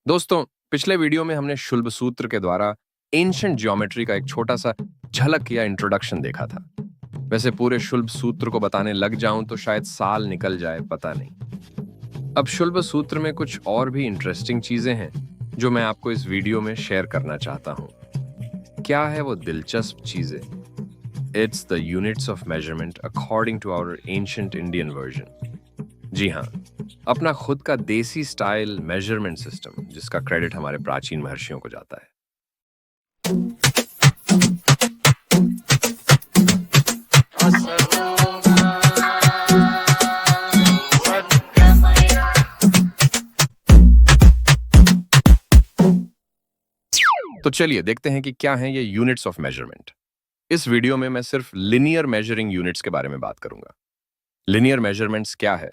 दोस्तों, पिछले वीडियो में हमने शुल्ब सूत्र के द्वारा एंशिएंट ज्योमेट्री का एक छोटा सा झलक या इंट्रोडक्शन देखा था। वैसे पूरे शुल्ब सूत्र को बताने लग जाऊं तो शायद साल निकल जाए, पता नहीं। अब शुल्ब सूत्र में कुछ और भी इंटरेस्टिंग चीजें हैं जो मैं आपको इस वीडियो में शेयर करना चाहता हूं। क्या है वो दिलचस्प चीजें? It's the units of measurement according to our ancient Indian version. जी हाँ, अपना खुद का देसी स्टाइल मेजरमेंट सिस्टम जिसका क्रेडिट हमारे प्राचीन महर्षियों को जाता है। तो चलिए देखते हैं कि क्या हैं ये यूनिट्स ऑफ मेजरमेंट। इस वीडियो में मैं सिर्फ लिनियर मेजरिंग यूनिट्स के बारे में बात करूंगा। लिनियर मेजरमेंट्स क्या है?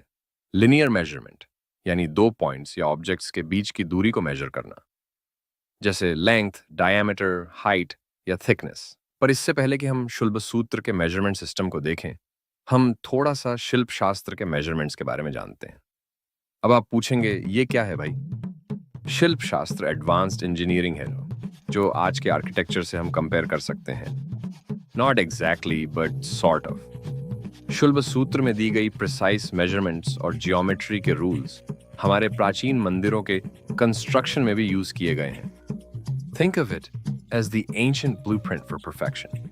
लिनियर मेजरमेंट यानी दो पॉइंट्स या ऑब्जेक्ट्स के बीच की दूरी को मेजर करना, जैसे लेंथ, डायमीटर, हाइट या थिकनेस। पर इससे पहले कि हम शुल्ब सूत्र के मेजरमेंट सिस्टम को देखें, हम थोड़ा सा शिल्प शास्त्र के मेजरमेंट्स के बारे में जानते हैं। अब आप पूछेंगे, ये क्या है भाई? शिल्प शास्त्र एडवांस्ड इंजीनियरिंग है जो आज के आर्किटेक्चर से हम कंपेयर कर सकते हैं। Not exactly but sort of. Shulba Sutra में दी गई प्रिसाइज मेजरमेंट्स और जियोमेट्री के रूल्स हमारे प्राचीन मंदिरों के कंस्ट्रक्शन में भी यूज किए गए हैं। Think of it as the ancient blueprint for perfection.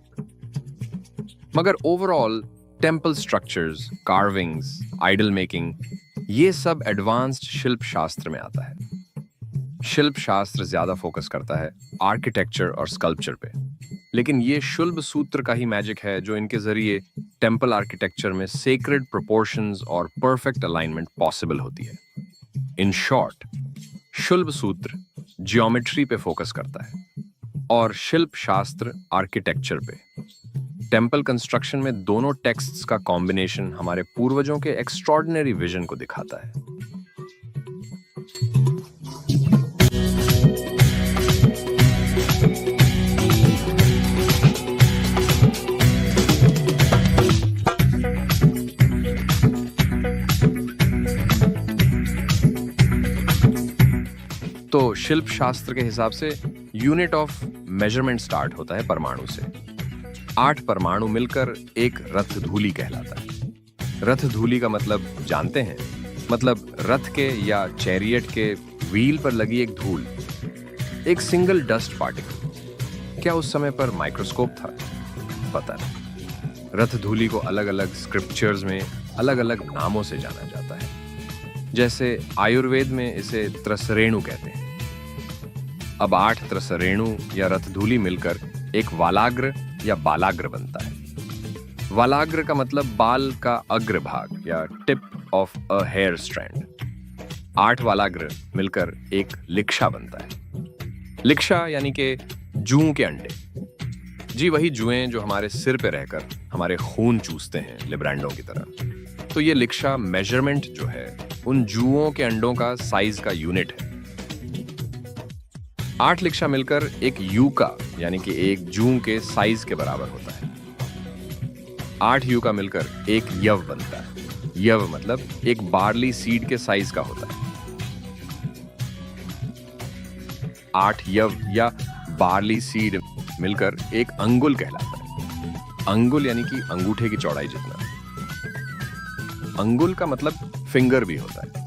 मगर overall temple structures, carvings, idol making, ये सब एडवांस्ड शिल्प शास्त्र में आता है। शिल्प शास्त्र ज्यादा फोकस करता है आर्किटेक्चर और स्कल्पचर पे, लेकिन ये शुल्ब सूत्र का ही मैजिक है जो इनके जरिए टेम्पल आर्किटेक्चर में सेक्रेड प्रोपोर्शंस और परफेक्ट अलाइनमेंट पॉसिबल होती है। इन शॉर्ट, शुल्ब सूत्र जियोमेट्री पे फोकस करता है और शिल्प शास्त्र आर्किटेक्चर पे। टेम्पल कंस्ट्रक्शन में दोनों टेक्स्ट्स का कॉम्बिनेशन हमारे पूर्वजों के एक्स्ट्रॉर्डिनरी विजन को दिखाता है। तो शिल्प शास्त्र के हिसाब से यूनिट ऑफ मेजरमेंट स्टार्ट होता है परमाणु से। 8 परमाणु मिलकर एक रथ धूलि कहलाता है। रथ धूलि का मतलब जानते हैं? मतलब रथ के या चैरियट के व्हील पर लगी एक धूल, एक सिंगल डस्ट पार्टिकल। क्या उस समय पर माइक्रोस्कोप था? पता नहीं। रथ धूलि को अलग अलग स्क्रिप्चर्स में अलग अलग नामों से जाना जाता है। जैसे आयुर्वेद में इसे त्रसरेणु कहते हैं। अब 8 त्रसरेणु या रथधूलि मिलकर एक वालाग्र या बालाग्र बनता है। वालाग्र का मतलब बाल का अग्रभाग या tip of a hair strand. 8 वालाग्र मिलकर एक लिक्षा बनता है। लिक्षा यानी कि जूं के अंडे। जी, वही जुएं जो हमारे सिर पे रहकर हमारे खून चूसते हैं, लिब्रांडों की तरह। तो ये लिक्षा मेजरमेंट जो है उन जुओं के अंडों का साइज का यूनिट है। 8 लिक्षा मिलकर एक यूका यानी कि एक जूं के साइज के बराबर होता है। 8 यूका मिलकर एक यव बनता है। यव मतलब एक बार्ली सीड के साइज का होता है। 8 यव या बार्ली सीड मिलकर एक अंगुल कहलाता है। अंगुल यानी कि अंगूठे की चौड़ाई जितना। अंगुल का मतलब फिंगर भी होता है।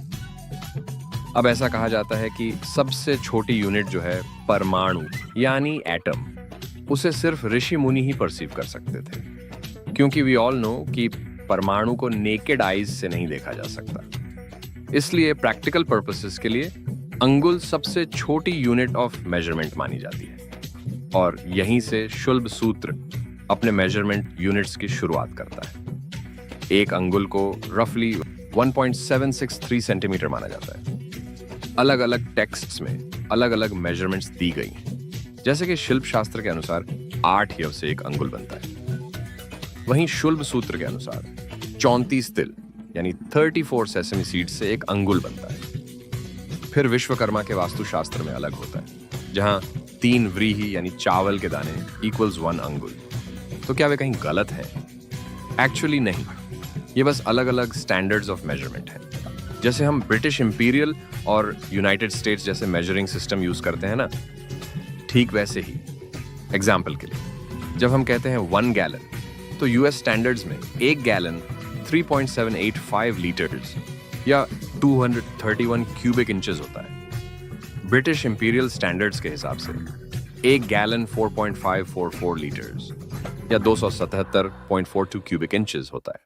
अब ऐसा कहा जाता है कि सबसे छोटी यूनिट जो है परमाणु यानी एटम, उसे सिर्फ ऋषि मुनि ही परसीव कर सकते थे, क्योंकि वी ऑल नो कि परमाणु को नेकेड आईज से नहीं देखा जा सकता। इसलिए प्रैक्टिकल पर्पसेस के लिए अंगुल सबसे छोटी यूनिट ऑफ मेजरमेंट मानी जाती है और यहीं से शुल्ब सूत्र अपने मेजरमेंट यूनिट्स की शुरुआत करता है। एक अंगुल को रफली 1.763 सेंटीमीटर माना जाता है। अलग अलग टेक्स्ट्स में अलग अलग मेजरमेंट्स दी गई हैं। जैसे कि शिल्प शास्त्र के अनुसार 8 यव से एक अंगुल बनता है। वहीं शुल्ब सूत्र के अनुसार 34 तिल यानी 34 सेसमी सीड से एक अंगुल बनता है। फिर विश्वकर्मा के वास्तुशास्त्र में अलग होता है, जहां 3 व्रीहि यानी चावल के दाने इक्वल्स 1 अंगुल। तो क्या वे कहीं गलत हैं? एक्चुअली नहीं, ये बस अलग अलग स्टैंडर्ड्स ऑफ मेजरमेंट है। जैसे हम ब्रिटिश इंपीरियल और यूनाइटेड स्टेट्स जैसे मेजरिंग सिस्टम यूज करते हैं ना, ठीक वैसे ही। एग्जाम्पल के लिए जब हम कहते हैं 1 गैलन, तो यूएस स्टैंडर्ड्स में 1 गैलन 3.785 लीटर्स या 231 क्यूबिक इंचेस होता है। ब्रिटिश इंपीरियल स्टैंडर्ड्स के हिसाब से 1 गैलन 4.544 लीटर्स या 277.42 क्यूबिक इंचेस होता है।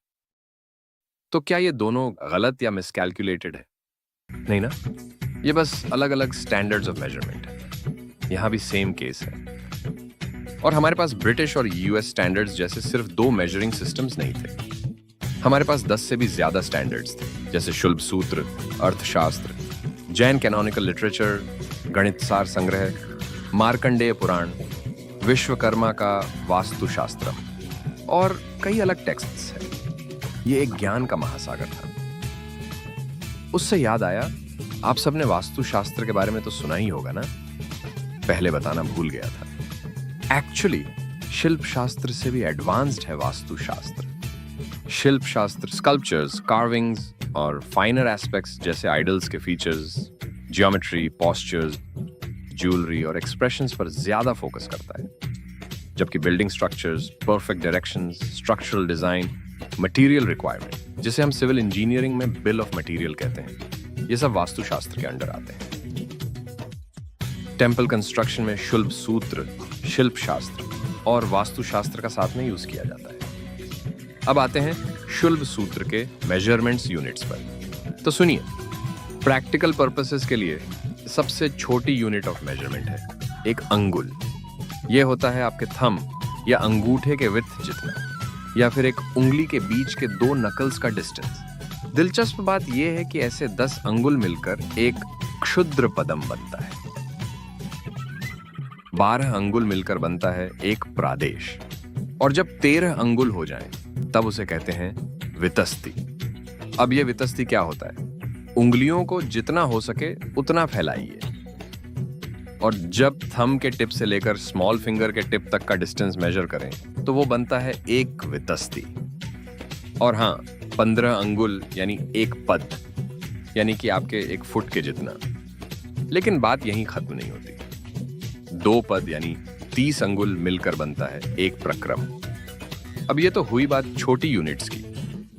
तो क्या ये दोनों गलत या मिसकैलकुलेटेड है? नहीं ना, ये बस अलग अलग स्टैंडर्ड्स ऑफ मेजरमेंट है। यहां भी सेम केस है। और हमारे पास ब्रिटिश और यूएस स्टैंडर्ड्स जैसे सिर्फ 2 मेजरिंग सिस्टम्स नहीं थे। हमारे पास 10 से भी ज्यादा स्टैंडर्ड्स थे, जैसे शुल्ब सूत्र, अर्थशास्त्र, जैन कैनोनिकल लिटरेचर, गणितसार संग्रह, मार्कंडेय पुराण, विश्वकर्मा का वास्तुशास्त्र और कई अलग टेक्स्ट्स हैं। ये एक ज्ञान का महासागर था। उससे याद आया, आप सबने वास्तुशास्त्र के बारे में तो सुना ही होगा ना? पहले बताना भूल गया था। एक्चुअली शिल्प शास्त्र से भी एडवांस्ड है वास्तुशास्त्र। शिल्प शास्त्र स्कल्पचर्स, कार्विंग्स और फाइनर एस्पेक्ट्स जैसे आइडल्स के फीचर्स, जियोमेट्री, पोस्चर्स, ज्वेलरी और एक्सप्रेशंस पर ज्यादा फोकस करता है, जबकि building structures, perfect directions, structural design, material requirement, जिसे हम सिविल इंजीनियरिंग में बिल ऑफ मटेरियल कहते हैं, ये सब वास्तुशास्त्र के अंडर आते हैं। टेम्पल कंस्ट्रक्शन में शुल्ब सूत्र, शिल्प शास्त्र और वास्तुशास्त्र का साथ में यूज किया जाता है। अब आते हैं शुल्ब सूत्र के मेजरमेंट्स यूनिट्स पर। तो सुनिए, प्रैक्टिकल पर्पसेस के लिए सबसे छोटी यूनिट ऑफ मेजरमेंट है एक अंगुल। यह होता है आपके थंब या अंगूठे के विड्थ जितना, या फिर एक उंगली के बीच के 2 नकल्स का डिस्टेंस। दिलचस्प बात यह है कि ऐसे 10 अंगुल मिलकर एक क्षुद्र पदम बनता है। 12 अंगुल मिलकर बनता है एक प्रादेश, और जब 13 अंगुल हो जाएं, तब उसे कहते हैं वितस्ती। अब यह वितस्ती क्या होता है? उंगलियों को जितना हो सके उतना फैलाइए, और जब थंब के टिप से लेकर स्मॉल फिंगर के टिप तक का डिस्टेंस मेजर करें, तो वो बनता है एक वितस्ती। और हाँ, 15 अंगुल यानी एक पद, यानी कि आपके 1 फुट के जितना। लेकिन बात यहीं खत्म नहीं होती। 2 पद यानी 30 अंगुल मिलकर बनता है एक प्रक्रम। अब ये तो हुई बात छोटी यूनिट्स की,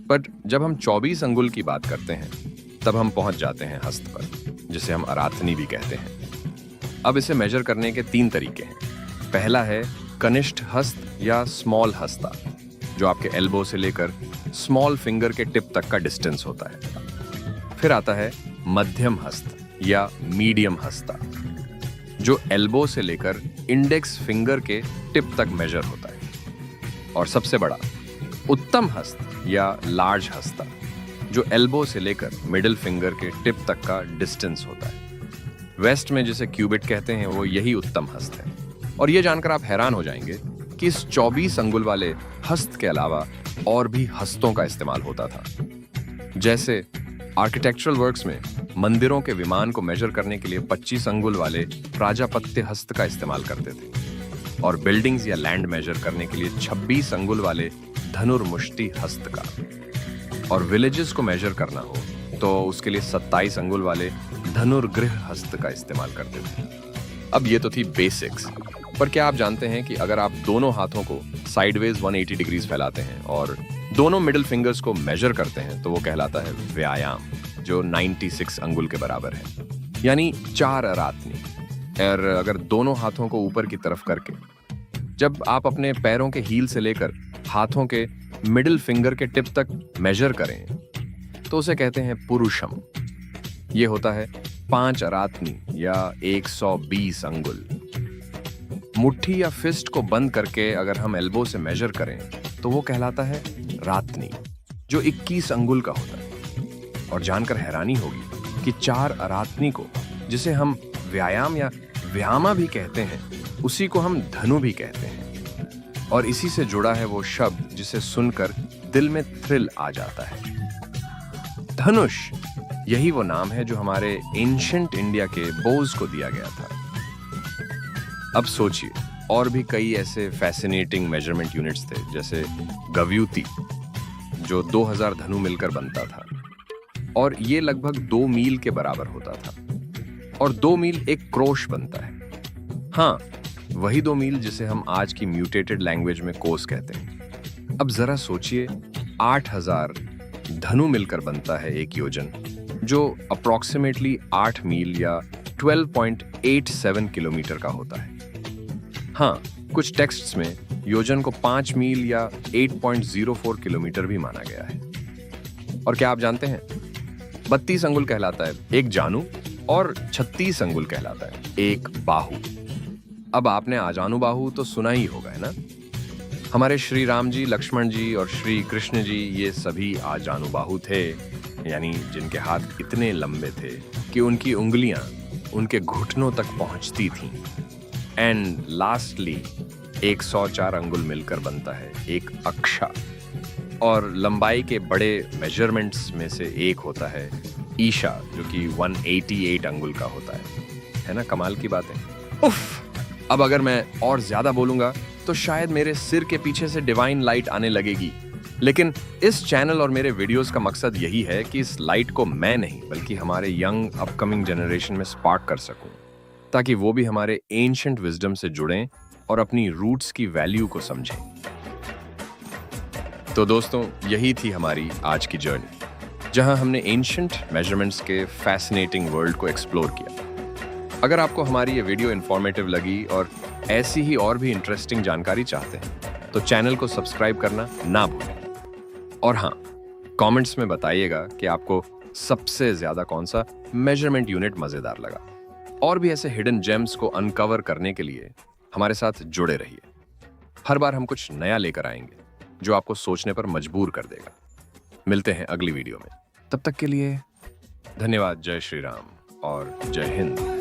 बट जब हम 24 अंगुल की बात करते हैं, तब हम पहुंच जाते हैं हस्त पर, जिसे हम अराथनी भी कहते हैं। अब इसे मेजर करने के 3 तरीके हैं। पहला है कनिष्ठ हस्त या स्मॉल हस्ता, जो आपके एल्बो से लेकर स्मॉल फिंगर के टिप तक का डिस्टेंस होता है। फिर आता है मध्यम हस्त या मीडियम हस्ता, जो एल्बो से लेकर इंडेक्स फिंगर के टिप तक मेजर होता है। और सबसे बड़ा उत्तम हस्त या लार्ज हस्ता, जो एल्बो से लेकर मिडिल फिंगर के टिप तक का डिस्टेंस होता है। वेस्ट में जिसे क्यूबिट कहते हैं, वो यही उत्तम हस्त है। और ये जानकर आप हैरान हो जाएंगे कि इस 24 अंगुल वाले हस्त के अलावा और भी हस्तों का इस्तेमाल होता था। जैसे आर्किटेक्चरल वर्क्स में मंदिरों के विमान को मेजर करने के लिए 25 अंगुल वाले प्राजापत्य हस्त का इस्तेमाल करते थे, और बिल्डिंग्स या लैंड मेजर करने के लिए 26 अंगुल वाले धनुर्मुष्टि हस्त का, और विलेजेस को मेजर करना हो तो उसके लिए 27 अंगुल वाले धनुर्गृह हस्त का इस्तेमाल करते थे। अब ये तो थी बेसिक्स, पर क्या आप जानते हैं कि अगर आप दोनों हाथों को साइडवेज 180 डिग्रीज फैलाते हैं और दोनों मिडिल फिंगर्स को मेजर करते हैं, तो वो कहलाता है व्यायाम, जो 96 अंगुल के बराबर है, यानी 4 अरातनी। और अगर दोनों हाथों को ऊपर की तरफ करके जब आप अपने पैरों के हील से लेकर हाथों के मिडिल फिंगर के टिप तक मेजर करें, तो उसे कहते हैं पुरुषम। ये होता है 5 अरातनी या 120 अंगुल। मुट्ठी या फिस्ट को बंद करके अगर हम एल्बो से मेजर करें, तो वो कहलाता है रातनी, जो 21 अंगुल का होता है। और जानकर हैरानी होगी कि 4 अरातनी को, जिसे हम व्यायाम या व्यामा भी कहते हैं, उसी को हम धनु भी कहते हैं। और इसी से जुड़ा है वो शब्द जिसे सुनकर दिल में थ्रिल आ जाता है, धनुष। यही वो नाम है जो हमारे एंशिएंट इंडिया के बोज को दिया गया था। अब सोचिए, और भी कई ऐसे फैसिनेटिंग मेजरमेंट यूनिट्स थे, जैसे गव्यूति, जो 2000 धनु मिलकर बनता था, और ये लगभग 2 मील के बराबर होता था। और 2 मील एक क्रोश बनता है। हाँ, वही 2 मील जिसे हम आज की म्यूटेटेड लैंग्वेज में कोस कहते हैं। अब जरा सोचिए, 8000 धनु मिलकर बनता है एक योजन, जो अप्रॉक्सीमेटली 8 मील या 12.87 किलोमीटर का होता है। हाँ, कुछ टेक्स्ट्स में योजन को 5 मील या 8.04 किलोमीटर भी माना गया है। और क्या आप जानते हैं, 32 अंगुल कहलाता है एक जानू और 36 अंगुल कहलाता है एक बाहु। अब आपने आजानुबाहु तो सुना ही होगा, है ना? हमारे श्री राम जी, लक्ष्मण जी और श्री कृष्ण जी ये सभी आजानुबाहु थे, यानी जिनके हाथ इतने लंबे थे कि उनकी उंगलियां उनके घुटनों तक पहुंचती थीं। एंड लास्टली 104 अंगुल मिलकर बनता है एक अक्षा। और लंबाई के बड़े मेजरमेंट्स में से एक होता है ईशा, जो कि 188 अंगुल का होता है ना? कमाल की बात है। उफ! अब अगर मैं और ज्यादा बोलूंगा तो शायद मेरे सिर के पीछे से डिवाइन लाइट आने लगेगी। लेकिन इस चैनल और मेरे वीडियोस का मकसद यही है कि इस लाइट को मैं नहीं बल्कि हमारे यंग अपकमिंग जनरेशन में स्पार्क कर सकूं, ताकि वो भी हमारे एंशिएंट विजडम से जुड़ें और अपनी रूट्स की वैल्यू को समझें। तो दोस्तों, यही थी हमारी आज की जर्नी, जहां हमने एंशिएंट मेजरमेंट्स के फैसिनेटिंग वर्ल्ड को एक्सप्लोर किया। अगर आपको हमारी ये वीडियो इन्फॉर्मेटिव लगी और ऐसी ही और भी इंटरेस्टिंग जानकारी चाहते हैं तो चैनल को सब्सक्राइब करना ना भूलें। और हाँ, कमेंट्स में बताइएगा कि आपको सबसे ज्यादा कौन सा मेजरमेंट यूनिट मजेदार लगा। और भी ऐसे हिडन जेम्स को अनकवर करने के लिए हमारे साथ जुड़े रहिए। हर बार हम कुछ नया लेकर आएंगे जो आपको सोचने पर मजबूर कर देगा। मिलते हैं अगली वीडियो में, तब तक के लिए धन्यवाद। जय श्री राम और जय हिंद।